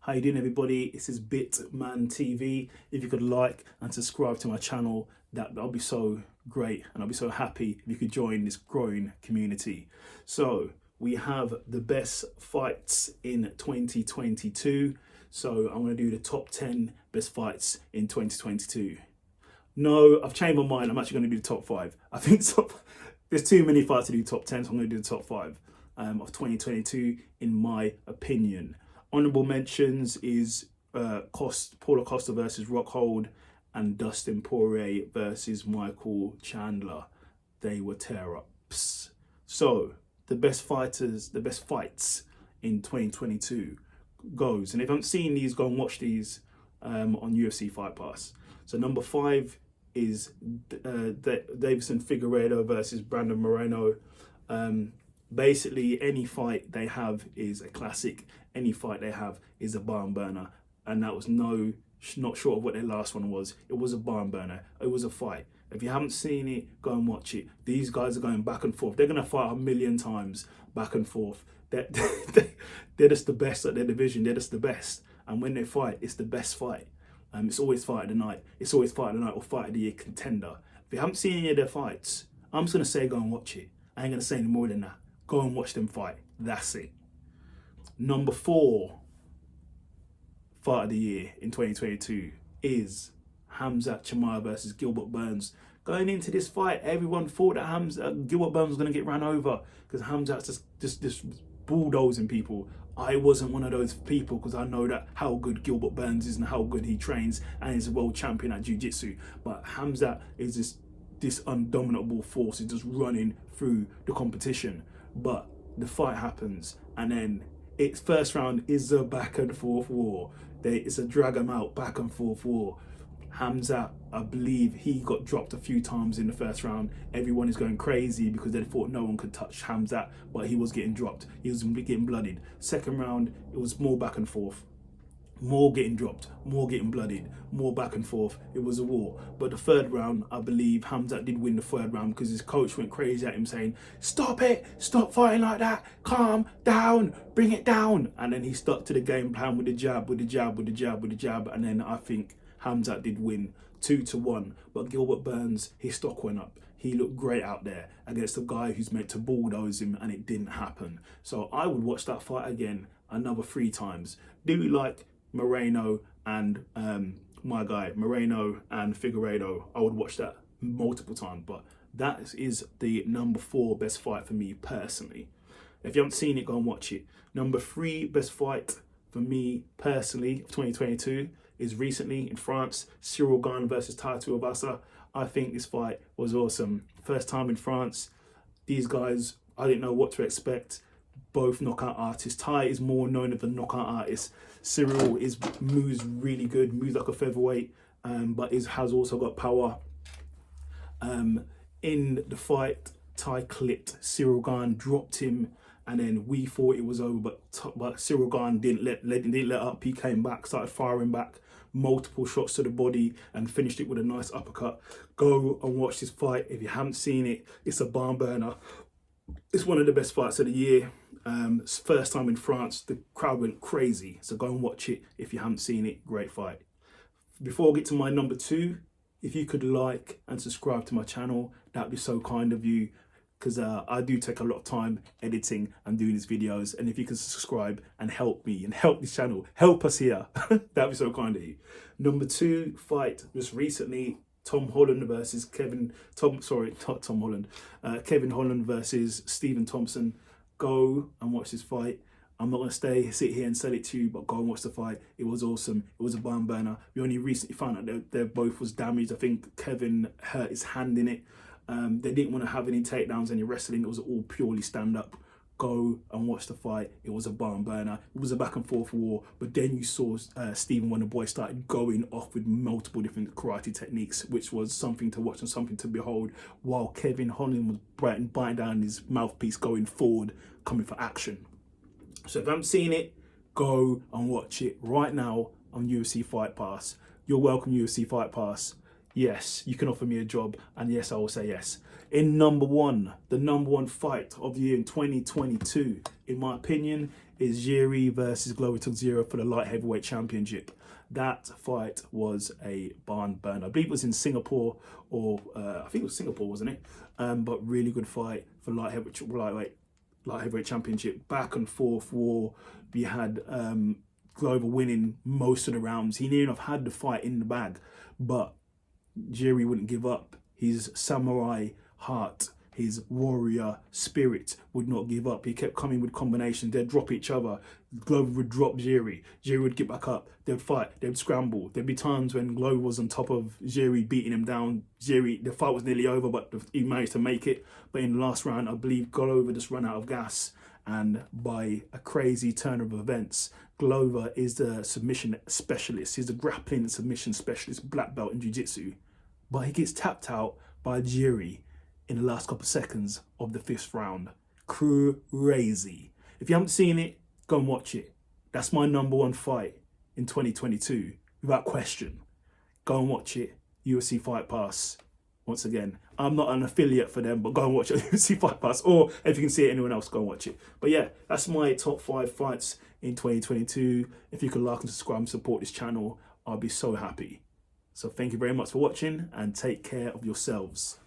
How you doing, everybody? This is Bitman TV. If you could like and subscribe to my channel, that'll be so great, and I'll be so happy if you could join this growing community. So we have the best fights in 2022. So I'm going to do the top 10 best fights in 2022. No, I've changed my mind. I'm actually going to do the top 5. I think there's too many fights to do top 10, so I'm going to do the top 5 of 2022 in my opinion. Honorable mentions is Paulo Costa versus Rockhold and Dustin Poirier versus Michael Chandler. They were tear-ups. So the best fights in 2022 goes. And if you haven't seen these, go and watch these on UFC Fight Pass. So number 5 is Deiveson Figueiredo versus Brandon Moreno. Basically, any fight they have is a classic. Any fight they have is a barn burner, and that was not short of what their last one was. It was a barn burner. It was a fight. If you haven't seen it, go and watch it. These guys are going back and forth. They're going to fight a million times back and forth. They're just the best at their division. They're just the best. And when they fight, it's the best fight. It's always fight of the night. It's always fight of the night or fight of the year contender. If you haven't seen any of their fights, I'm just going to say go and watch it. I ain't going to say any more than that. Go and watch them fight. That's it. Number 4 fight of the year in 2022 is Khamzat Chimaev versus Gilbert Burns. Going into this fight, everyone thought that Gilbert Burns was going to get run over because Khamzat's just bulldozing people. I wasn't one of those people because I know that how good Gilbert Burns is and how good he trains, and he's a world champion at jiu-jitsu. But Khamzat is this undominable force. He's just running through the competition. But the fight happens, and then its first round is a back and forth war. It's a drag 'em out back and forth war. Khamzat, I believe he got dropped a few times in the first round. Everyone is going crazy because they thought no one could touch Khamzat, but he was getting dropped. He was getting bloodied. Second round, it was more back and forth. More getting dropped, more getting bloodied, more back and forth. It was a war. But the third round, I believe Khamzat did win the third round because his coach went crazy at him saying, "Stop it, stop fighting like that, calm down, bring it down." And then he stuck to the game plan with the jab, with the jab, with the jab, with the jab. And then I think Khamzat did win 2-1. But Gilbert Burns, his stock went up. He looked great out there against a guy who's meant to bulldoze him, and it didn't happen. So I would watch that fight again another 3 times. Do you like Moreno and Moreno and Figueiredo? I would watch that multiple times, but that is the number 4 best fight for me personally. If you haven't seen it, go and watch it. Number 3 best fight for me personally of 2022 is recently in France, Cyril Gane versus Tai Tuivasa. I think this fight was awesome. First time in France. These guys, I didn't know what to expect. Both knockout artists. Tai is more known as a knockout artist. Cyril moves really good, moves like a featherweight, but has also got power. In the fight, Tai clipped Cyril Gane, dropped him, and then we thought it was over, but Cyril Gane didn't let up. He came back, started firing back, multiple shots to the body, and finished it with a nice uppercut. Go and watch this fight if you haven't seen it. It's a barn burner. It's one of the best fights of the year. First time in France, the crowd went crazy. So go and watch it if you haven't seen it. Great fight. Before I get to my number 2, if you could like and subscribe to my channel, that'd be so kind of you, because I do take a lot of time editing and doing these videos. And if you can subscribe and help me and help this channel, help us here, that'd be so kind of you. Number 2 fight just recently, Kevin Holland versus Stephen Thompson. Go and watch this fight. I'm not going to sit here and sell it to you, but go and watch the fight. It was awesome. It was a barn burner. We only recently found out that they both was damaged. I think Kevin hurt his hand in it. They didn't want to have any takedowns, any wrestling. It was all purely stand-up. Go and watch the fight. It was a barn burner. It was a back and forth war. But then you saw Stephen, when the boy started going off with multiple different karate techniques, which was something to watch and something to behold, while Kevin Holland was biting down his mouthpiece, going forward, coming for action. So if you haven't seen it, go and watch it right now on UFC Fight Pass. You're welcome, UFC Fight Pass. yes, you can offer me a job, and yes, I will say yes. In number one, the number one fight of the year in 2022, in my opinion, is Jiri versus Glover Teixeira for the light heavyweight championship. That fight was a barn burner. I believe it was in Singapore, or I think it was Singapore, wasn't it? But really good fight for light heavyweight championship. Back and forth war. We had Glover winning most of the rounds. He near enough had the fight in the bag, but Jiri wouldn't give up. His samurai heart, his warrior spirit would not give up. He kept coming with combinations. They'd drop each other. Glover would drop Jiri. Jiri would get back up. They'd fight. They'd scramble. There'd be times when Glover was on top of Jiri, beating him down. Jiri, the fight was nearly over, but he managed to make it. But in the last round, I believe Glover just ran out of gas. And by a crazy turn of events, Glover is the submission specialist. He's the grappling and submission specialist, black belt in jiu-jitsu. But he gets tapped out by Jiri in the last couple of seconds of the 5th round. Crazy. If you haven't seen it, go and watch it. That's my number one fight in 2022, without question. Go and watch it. UFC Fight Pass. Once again, I'm not an affiliate for them, but go and watch it. UFC Fight Pass. Or if you can see it, anyone else, go and watch it. But yeah, that's my top 5 fights in 2022. If you could like and subscribe and support this channel, I'll be so happy. So thank you very much for watching, and take care of yourselves.